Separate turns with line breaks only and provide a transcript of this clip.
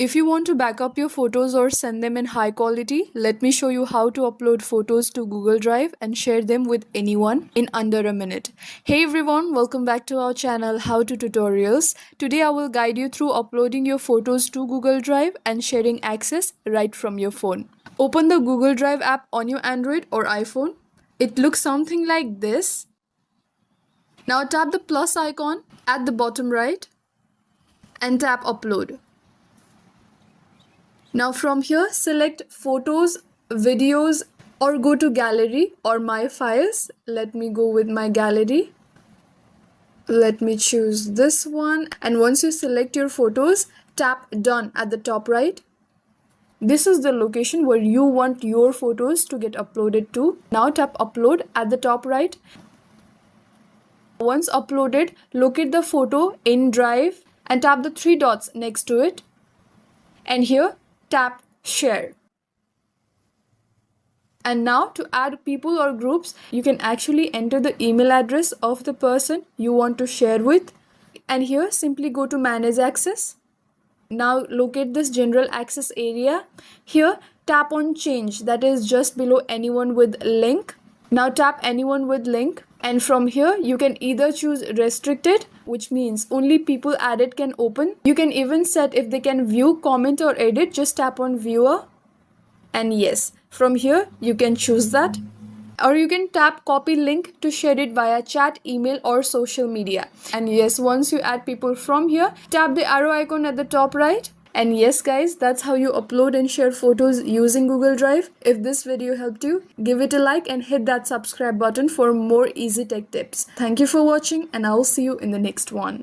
If you want to back up your photos or send them in high quality, let me show you how to upload photos to Google Drive and share them with anyone in under a minute. Hey everyone, welcome back to our channel How to Tutorials. Today I will guide you through uploading your photos to Google Drive and sharing access right from your phone. Open the Google Drive app on your Android or iPhone. It looks something like this. Now tap the plus icon at the bottom right and tap upload. Now from here, select photos, videos, or go to gallery or my files. Let me go with my gallery. Let me choose this one. And once you select your photos, tap done at the top right. This is the location where you want your photos to get uploaded to. Now tap upload at the top right. Once uploaded, locate the photo in Drive and tap the three dots next to it. And here, tap share. And now to add people or groups, you can actually enter the email address of the person you want to share with. And here simply go to manage access. Now locate this general access area. Here tap on change, that is just below anyone with link. Now tap anyone with link. And from here, you can either choose restricted, which means only people added can open. You can even set if they can view, comment or edit. Just tap on viewer. And yes, from here, you can choose that. Or you can tap copy link to share it via chat, email or social media. And yes, once you add people from here, tap the arrow icon at the top right. And yes guys, that's how you upload and share photos using Google Drive. If this video helped you, give it a like and hit that subscribe button for more easy tech tips. Thank you for watching and I'll see you in the next one.